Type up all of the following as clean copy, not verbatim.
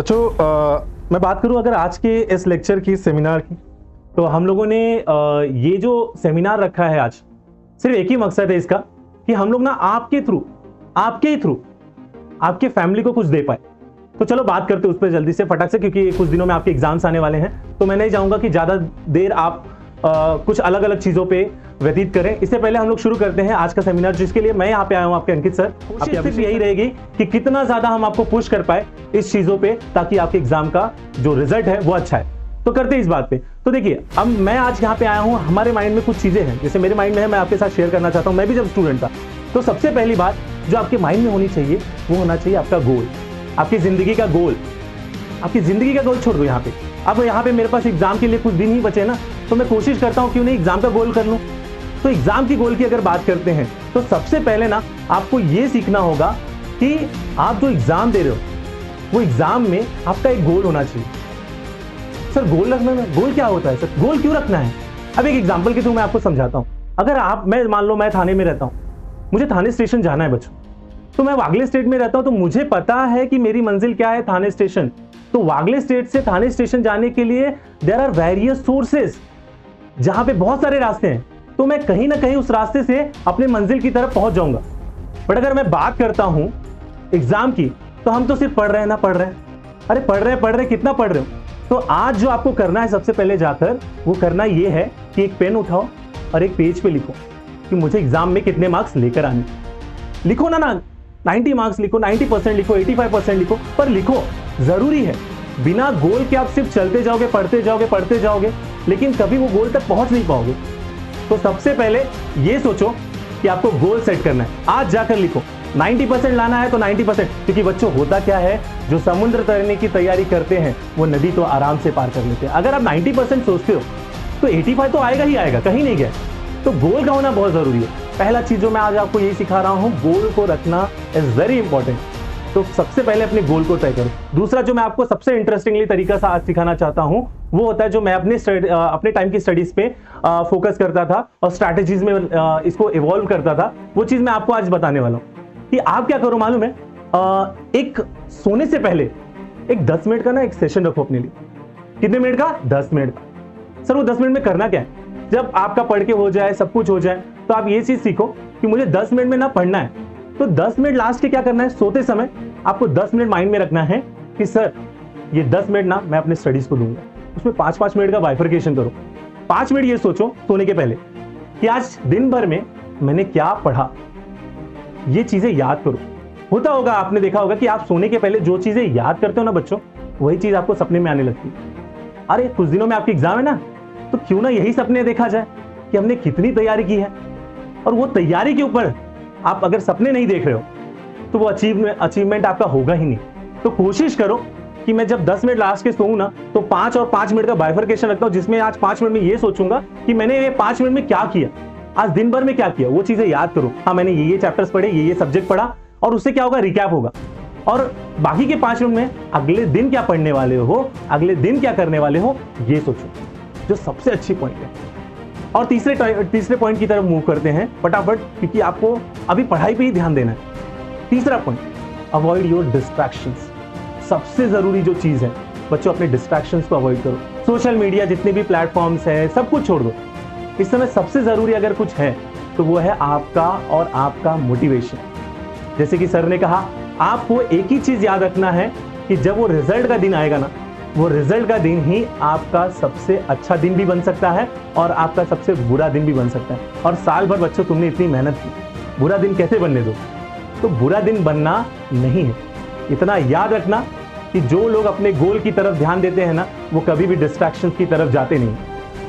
बच्चों मैं बात करूं अगर आज के इस लेक्चर की सेमिनार की, तो हम लोगों ने ये जो सेमिनार रखा है आज, सिर्फ एक ही मकसद है इसका कि हम लोग ना आपके थ्रू आपके फैमिली को कुछ दे पाए। तो चलो बात करते हैं उस पर जल्दी से फटाक से, क्योंकि कुछ दिनों में आपके एग्जाम्स आने वाले हैं। तो मैं नहीं चाहूंगा कि ज्यादा देर आप कुछ अलग अलग चीजों पे व्यतीत करें। इससे पहले हम लोग शुरू करते हैं आज का सेमिनार, जिसके लिए मैं यहाँ पे आया हूँ, आपके अंकित सर। कोशिश सिर्फ यही रहेगी कि कितना ज्यादा हम आपको पुश कर पाए इस चीजों पे, ताकि आपके एग्जाम का जो रिजल्ट है वो अच्छा है। तो करते हैं इस बात पे। तो देखिए, अब मैं आज यहाँ पे आया हूँ, हमारे माइंड में कुछ चीजें हैं, जैसे मेरे माइंड में है, मैं आपके साथ शेयर करना चाहता हूँ। मैं भी जब स्टूडेंट था, तो सबसे पहली बात जो आपके माइंड में होनी चाहिए वो होना चाहिए आपका गोल, आपकी जिंदगी का गोल। आपकी जिंदगी का गोल छोड़ दो यहाँ पे। अब यहाँ पे मेरे पास एग्जाम के लिए कुछ दिन ही बचे ना, तो मैं कोशिश करता हूँ क्यों नहीं एग्जाम का गोल कर लूँ। तो एग्जाम की गोल की अगर बात करते हैं, तो सबसे पहले ना आपको ये सीखना होगा कि आप जो एग्जाम दे रहे हो वो एग्जाम में आपका एक गोल होना चाहिए। सर गोल रखना है, गोल क्या होता है सर, गोल क्यों रखना है? अब एक एग्जाम्पल के थ्रू मैं आपको समझाता हूँ। अगर मैं मान लो मैं थाने में रहता हूँ, मुझे थाने स्टेशन जाना है बच्चों, तो मैं वागले स्टेट में रहता हूं, तो मुझे पता है कि मेरी मंजिल क्या है, थाने स्टेशन। तो वागले स्टेट से थाने स्टेशन जाने के लिए देयर आर वेरियस सोर्सेस, जहां पे बहुत सारे रास्ते हैं। तो मैं कहीं ना कहीं उस रास्ते से अपने मंजिल की तरफ पहुंच जाऊंगा। बट अगर मैं बात करता हूं एग्जाम की, तो हम तो सिर्फ पढ़ रहे हैं ना, पढ़ रहे हैं, अरे पढ़ रहे हैं, कितना पढ़ रहे हो? तो आज जो आपको करना है सबसे पहले जाकर, वो करना ये है कि एक पेन उठाओ और एक पेज पे लिखो कि मुझे एग्जाम में कितने मार्क्स लेकर आने। लिखो ना 90 मार्क्स लिखो, 90% लिखो, 85% लिखो, पर लिखो। जरूरी है, बिना गोल के आप सिर्फ चलते जाओगे, पढ़ते जाओगे, लेकिन कभी वो गोल तक पहुंच नहीं पाओगे। तो सबसे पहले ये सोचो कि आपको गोल सेट करना है, आज जाकर लिखो। 90% लाना है तो 90%, क्योंकि बच्चों होता क्या है, जो समुद्र तैरने की तैयारी करते हैं वो नदी तो आराम से पार कर लेते हैं। अगर आप 90% सोचते हो तो 85 तो आएगा ही आएगा, कहीं नहीं गया। तो गोल का होना बहुत जरूरी है। पहला चीज जो मैं आज आपको यही सिखा रहा हूं, गोल को रखना इज वेरी इंपॉर्टेंट। तो सबसे पहले अपने गोल को तय करो। दूसरा जो मैं आपको सबसे इंटरेस्टिंगली तरीका से आज सिखाना चाहता हूं, वो होता है जो मैं अपने टाइम की स्टडीज पे फोकस करता था और स्ट्रैटेजीज में इसको इवॉल्व करता था। वो चीज मैं आपको आज बताने वाला हूं कि आप क्या करो मालूम है, एक सोने से पहले एक 10 मिनट का ना एक सेशन रखो अपने लिए। कितने मिनट का? 10 मिनट का। सर वो 10 मिनट में करना क्या है? जब आपका पढ़ के हो जाए, सब कुछ हो जाए, तो आप ये चीज सीखो कि मुझे 10 मिनट में ना पढ़ना है। तो 10 मिनट लास्ट के क्या करना है, सोते समय आपको 10 मिनट माइंड में रखना है कि सर ये 10 मिनट ना मैं अपने स्टडीज को दूंगा। उसमें 5-5 मिनट का बाइफरकेशन करो। 5 मिनट ये सोचो सोने के पहले कि आज दिन भर में मैंने क्या पढ़ा, ये चीजें याद करो। होता होगा, आपने देखा होगा कि आप सोने के पहले जो चीजें याद करते हो ना बच्चों, वही चीज आपको सपने में आने लगती है। अरे कुछ दिनों में आपकी एग्जाम है ना, तो क्यों ना यही सपने देखा जाए कि हमने कितनी तैयारी की है। और वो तैयारी के ऊपर आप अगर सपने नहीं देख रहे हो, तो वो अचीवमेंट आपका होगा ही नहीं। तो कोशिश करो कि मैं जब 10 मिनट लास्ट के सोऊं ना, तो 5 और 5 मिनट का बाइफरकेशन रखता हूं, जिसमें आज 5 मिनट में ये सोचूंगा कि मैंने ये 5 मिनट में क्या किया, आज दिन भर में क्या किया, वो चीजें याद करो। हाँ, मैंने ये चैप्टर्स पढ़े, ये सब्जेक्ट पढ़ा, और उससे क्या होगा, रिकैप होगा। और बाकी के 5 मिनट में अगले दिन क्या पढ़ने वाले हो, अगले दिन क्या करने वाले हो, ये सोचो, जो सबसे अच्छी पॉइंट है। और तीसरे पॉइंट की तरफ मूव करते हैं फटाफट, क्योंकि आपको अभी पढ़ाई पे ही ध्यान देना है। तीसरा पॉइंट, अवॉइड योर डिस्ट्रैक्शंस। सबसे जरूरी जो चीज है बच्चों, अपने डिस्ट्रैक्शंस को अवॉइड करो। सोशल मीडिया जितने भी प्लेटफॉर्म्स है, सब कुछ छोड़ दो। इस समय सबसे जरूरी अगर कुछ है तो वो है आपका और आपका मोटिवेशन। जैसे कि सर ने कहा, आपको एक ही चीज याद रखना है कि जब वो रिजल्ट का दिन आएगा ना, वो रिजल्ट का दिन ही आपका सबसे अच्छा दिन भी बन सकता है और आपका सबसे बुरा दिन भी बन सकता है। और साल भर बच्चों तुमने इतनी मेहनत की, बुरा दिन कैसे बनने दो? तो बुरा दिन बनना नहीं है। इतना याद रखना कि जो लोग अपने गोल की तरफ ध्यान देते हैं ना, वो कभी भी डिस्ट्रैक्शंस की तरफ जाते नहीं।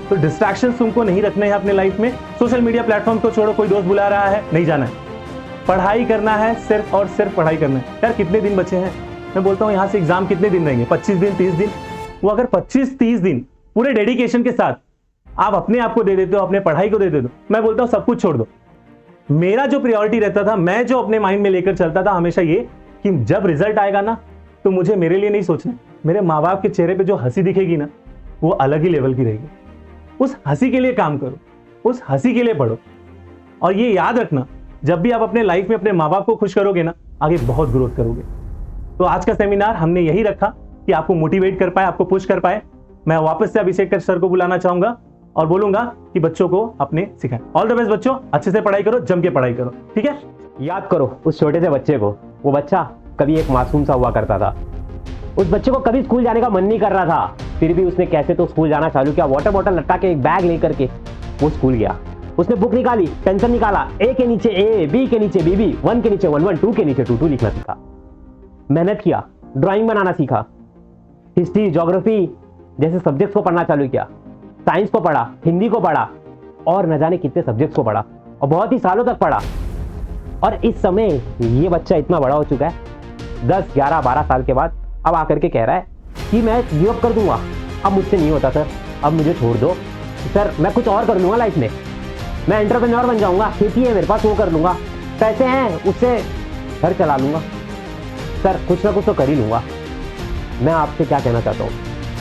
तो डिस्ट्रैक्शंस तुमको नहीं रखने हैं अपने लाइफ में। सोशल मीडिया प्लेटफॉर्म को छोड़ो, कोई दोस्त बुला रहा है, नहीं जाना है। पढ़ाई करना है, सिर्फ और सिर्फ पढ़ाई करना है। यार कितने दिन बचे हैं? मैं बोलता हूँ यहाँ से एग्जाम कितने दिन रहेंगे? 25 दिन, 30 दिन। वो अगर 25-30 दिन पूरे डेडिकेशन के साथ आप अपने आप को दे देते हो, अपने पढ़ाई को दे देते हो, मैं बोलता हूँ सब कुछ छोड़ दो। मेरा जो प्रायोरिटी रहता था, मैं जो अपने माइंड में लेकर चलता था हमेशा ये कि जब रिजल्ट आएगा ना, तो मुझे मेरे लिए नहीं सोचना, मेरे माँ बाप के चेहरे पे जो हंसी दिखेगी ना, वो अलग ही लेवल की रहेगी। उस हंसी के लिए काम करो, उस हंसी के लिए पढ़ो। और ये याद रखना, जब भी आप अपने लाइफ में अपने माँ बाप को खुश करोगे ना, आगे बहुत ग्रोथ करोगे। तो आज का सेमिनार हमने यही रखा कि कि आपको मोटिवेट कर पाए, आपको पुश कर पाए। मैं वापस से अभिषेक सर को बुलाना चाहूंगा और बोलूंगा कि बच्चों को अपने सिखाएं। ऑल द बेस्ट बच्चों, अच्छे से पढ़ाई करो, जम के पढ़ाई करो, ठीक है। याद करो उस छोटे से बच्चे को, वो बच्चा कभी एक मासूम सा हुआ करता था। उस बच्चे को कभी स्कूल जाने का मन नहीं कर रहा था, फिर भी उसने कैसे तो स्कूल जाना चालू किया। वाटर बॉटल लटका के एक बैग लेकर के वो स्कूल गया। उसने बुक निकाली, पेंसिल निकाला, ए के नीचे ए, बी के नीचे बी, 1 के नीचे 1, 2 के नीचे 2 लिखना सीखा। मेहनत किया, ड्राइंग बनाना सीखा, हिस्ट्री, ज्योग्राफी जैसे सब्जेक्ट्स को पढ़ना चालू किया, साइंस को पढ़ा, हिंदी को पढ़ा और न जाने कितने सब्जेक्ट्स को पढ़ा और बहुत ही सालों तक पढ़ा। और इस समय ये बच्चा इतना बड़ा हो चुका है, 10, 11, 12 साल के बाद अब आकर के कह रहा है कि मैं गिव अप कर दूंगा, अब मुझसे नहीं होता सर, अब मुझे छोड़ दो सर, मैं कुछ और कर लूंगा लाइफ में, मैं एंटरप्रेन्योर बन जाऊंगा, खेती है मेरे पास वो कर लूंगा, पैसे हैं उससे घर चला लूंगा सर, कुछ ना कुछ तो कर ही लूंगा। मैं आपसे क्या कहना चाहता हूँ,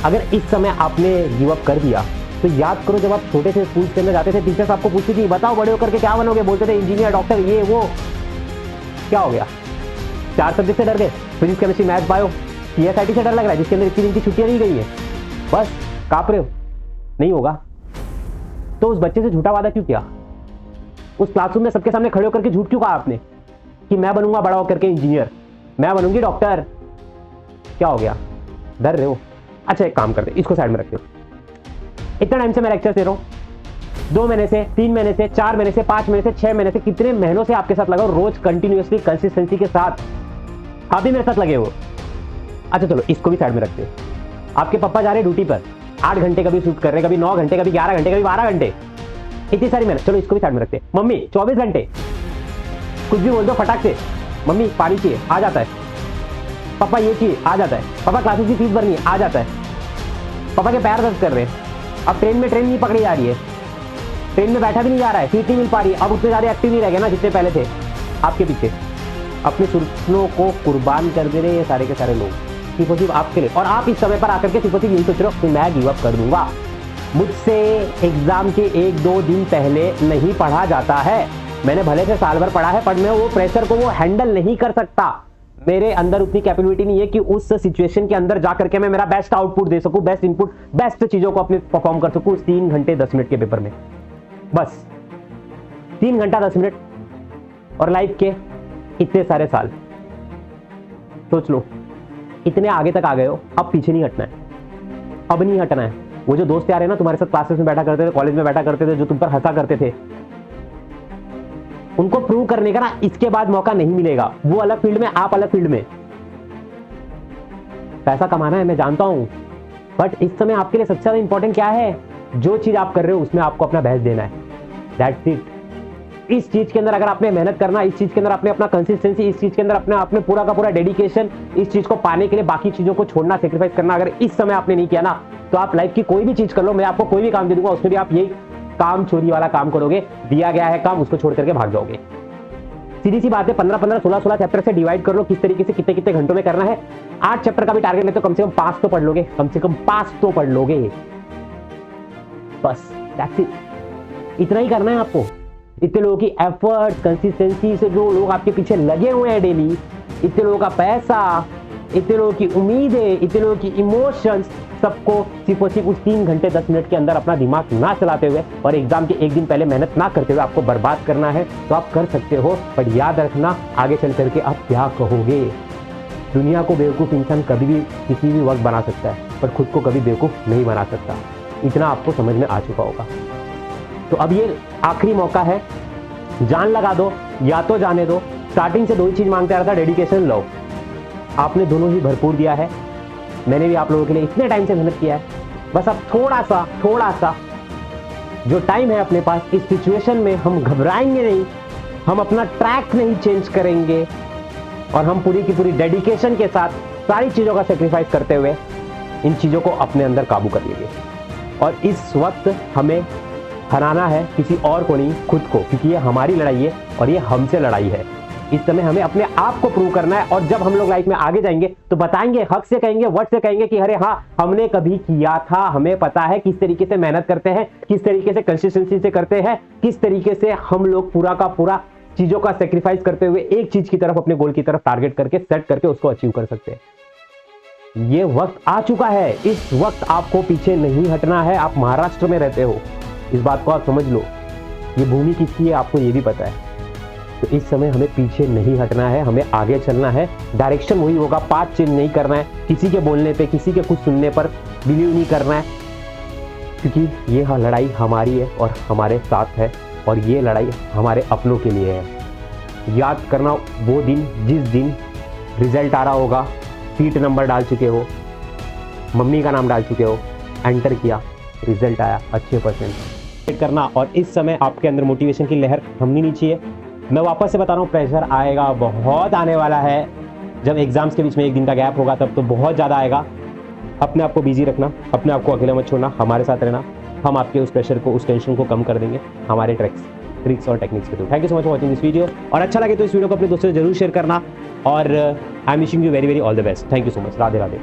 अगर इस समय आपने गिव अप कर दिया तो याद करो जब आप छोटे से स्कूल के अंदर जाते थे, टीचर्स आपको पूछती थी बताओ बड़े होकर के क्या बनोगे, बोलते थे इंजीनियर, डॉक्टर, ये वो। क्या हो गया? 4 सब्जेक्ट से डर गए, physics, chemistry, maths, bio, CSIT से डर लग रहा है जिसके अंदर इतनी दिन की छुट्टियां दी गई है, बस कांप रहे हो, नहीं होगा। तो उस बच्चे से झूठा वादा क्यों किया? उस क्लासरूम में सबके सामने खड़े होकर के झूठ क्यों कहा आपने कि मैं बनूंगा बड़ा होकर के इंजीनियर, मैं बनूंगी डॉक्टर? क्या हो गया? डर रहे हो? अच्छा एक काम करते, इसको साइड में रखते हो। इतना टाइम से मैं लेक्चर दे रहा हूं, 2 महीने से, 3 महीने से, 4 महीने से, 5 महीने से, 6 महीने से, कितने महीनों से आपके साथ लगा हूं, रोज कंटिन्यूअसली कंसिस्टेंसी के साथ आप भी मेरे साथ लगे हो। अच्छा चलो इसको भी साइड में रखते हो। आपके पापा जा रहे ड्यूटी पर, 8 घंटे कभी शूट कर रहे, कभी 9 घंटे, कभी 11 घंटे, कभी 12 घंटे, इतनी सारी मेहनत, चलो इसको भी साइड में रखते हैं। मम्मी 24 घंटे, कुछ भी बोल दो फटाक से, मम्मी पानी चाहिए, आ जाता है, पापा ये चाहिए, आ जाता है, पापा क्लासेस की फीस भरनी है, आ जाता है, पापा के पैर दर्द कर रहे हैं, अब ट्रेन नहीं पकड़ी जा रही है, ट्रेन में बैठा भी नहीं जा रहा है, सीट नहीं मिल पा रही है, अब उतने ज़्यादा एक्टिव नहीं रह गए ना जितने पहले थे। आपके पीछे अपने सपनों को कुर्बान कर दे रहे ये सारे के सारे लोग, सिर्फ और सिर्फ आपके लिए। और आप इस समय पर आकर के सिर्फ और सिर्फ यही सोच रहे हो कि मैं गिव अप कर दूंगा। मुझसे एग्जाम के 1-2 दिन पहले नहीं पढ़ा जाता है, मैंने भले से साल भर पढ़ा है, पर मैं वो प्रेशर को वो हैंडल नहीं कर सकता। मेरे अंदर उतनी कैपेबिलिटी नहीं है कि उस सिचुएशन के अंदर जाकर के मैं मेरा बेस्ट आउटपुट दे सकूं, बेस्ट इनपुट, बेस्ट चीजों को अपने परफॉर्म कर सकूं 3 घंटे 10 मिनट के पेपर में। बस 3 घंटा 10 मिनट और लाइफ के इतने सारे साल। सोच लो इतने आगे तक आ गए हो, अब पीछे नहीं हटना है, अब नहीं हटना है। वो जो दोस्त यार है ना तुम्हारे साथ क्लासेस में बैठा करते थे, कॉलेज में बैठा करते थे, जो तुम पर हंसा करते थे, उनको प्रूव करने का ना इसके बाद मौका नहीं मिलेगा। वो अलग फील्ड में, आप अलग फील्ड में। पैसा कमाना है मैं जानता हूं, बट इस समय आपके लिए सबसे ज्यादा इंपॉर्टेंट क्या है? जो चीज आप कर रहे हो उसमें आपको अपना बेस्ट देना है, दैट्स इट। इस चीज के अंदर अगर आपने मेहनत करना, इस चीज के अंदर आपने अपना कंसिस्टेंसी, इस चीज के अंदर अपने पूरा का पूरा डेडिकेशन, इस चीज को पाने के लिए बाकी चीजों को छोड़ना, सेक्रीफाइस करना, अगर इस समय आपने नहीं किया ना, तो आप लाइफ की कोई भी चीज कर लो, मैं आपको कोई भी काम दे दूंगा, उसमें भी आप यही काम चोरी वाला काम करोगे, दिया गया है काम उसको छोड़ करके भाग जाओगे। सीधी सी बात है, 15-15, 16-16 चैप्टर से डिवाइड कर लो, किस तरीके से कितने कितने घंटों में करना है। 8 चैप्टर का भी टारगेट ले तो कम से कम 5 तो पढ़ लोगे, कम से कम 5 तो पढ़ लोगे, बस दैट्स इट। इतना ही करना है आपको। इतने लोगों की एफर्ट, कंसिस्टेंसी से जो लोग आपके पीछे लगे हुए हैं डेली, इतने लोगों का पैसा, इतने लोगों की उम्मीदें, इतने लोगों की इमोशंस, सबको सिर्फ और सिर्फ उस 3 घंटे 10 मिनट के अंदर अपना दिमाग ना चलाते हुए और एग्जाम के 1 दिन पहले मेहनत ना करते हुए आपको बर्बाद करना है, तो आप कर सकते हो। पर याद रखना आगे चल करके आप क्या कहोगे। दुनिया को बेवकूफ़ इंसान कभी भी किसी भी वक्त बना सकता है, पर खुद को कभी बेवकूफ़ नहीं बना सकता। इतना आपको समझ में आ चुका होगा। तो अब ये आखिरी मौका है, जान लगा दो या तो जाने दो। स्टार्टिंग से 2 ही चीज मांगते आ रहा था, डेडिकेशन, लव। आपने दोनों ही भरपूर दिया है, मैंने भी आप लोगों के लिए इतने टाइम से मेहनत किया है। बस अब थोड़ा सा जो टाइम है अपने पास, इस सिचुएशन में हम घबराएंगे नहीं, हम अपना ट्रैक नहीं चेंज करेंगे और हम पूरी की पूरी डेडिकेशन के साथ सारी चीजों का सेक्रीफाइस करते हुए इन चीजों को अपने अंदर काबू कर लेंगे। और इस वक्त हमें हराना है किसी और को नहीं, खुद को, क्योंकि ये हमारी लड़ाई है और ये हमसे लड़ाई है। इस समय हमें अपने आप को प्रूव करना है, और जब हम लोग लाइफ में आगे जाएंगे तो बताएंगे, हक से कहेंगे, वर्ड से कहेंगे कि अरे हाँ हमने कभी किया था, हमें पता है किस तरीके से मेहनत करते हैं, किस तरीके से कंसिस्टेंसी से करते हैं, किस तरीके से हम लोग पूरा का पूरा चीजों का सेक्रीफाइस करते हुए एक चीज की तरफ, अपने गोल की तरफ टारगेट करके सेट करके उसको अचीव कर सकते हैं। ये वक्त आ चुका है, इस वक्त आपको पीछे नहीं हटना है। आप महाराष्ट्र में रहते हो, इस बात को आप समझ लो। ये भूमि किसकी है आपको ये भी पता है। तो इस समय हमें पीछे नहीं हटना है, हमें आगे चलना है। डायरेक्शन वही होगा, पाथ चेंज नहीं करना है। किसी के बोलने पे, किसी के कुछ सुनने पर बिलीव नहीं करना है, क्योंकि ये लड़ाई हमारी है और हमारे साथ है, और ये लड़ाई हमारे अपनों के लिए है। याद करना वो दिन जिस दिन रिजल्ट आ रहा होगा, सीट नंबर डाल चुके हो, मम्मी का नाम डाल चुके हो, एंटर किया, रिजल्ट आया, अच्छे परसेंट करना। और इस समय आपके अंदर मोटिवेशन की लहर थमनी नहीं चाहिए। मैं वापस से बता रहा हूँ, प्रेशर आएगा, बहुत आने वाला है। जब एग्जाम्स के बीच में एक दिन का गैप होगा तब तो बहुत ज़्यादा आएगा। अपने आप को बिजी रखना, अपने आप को अकेला मत छोड़ना, हमारे साथ रहना। हम आपके उस प्रेशर को, उस टेंशन को कम कर देंगे हमारे ट्रिक्स और टेक्निक्स के through. Thank you so much for watching this video. और अच्छा लगे तो इस वीडियो को अपने दोस्तों से जरूर शेयर करना। और I am wishing you very very all the best. Thank you so much. Radhe Radhe.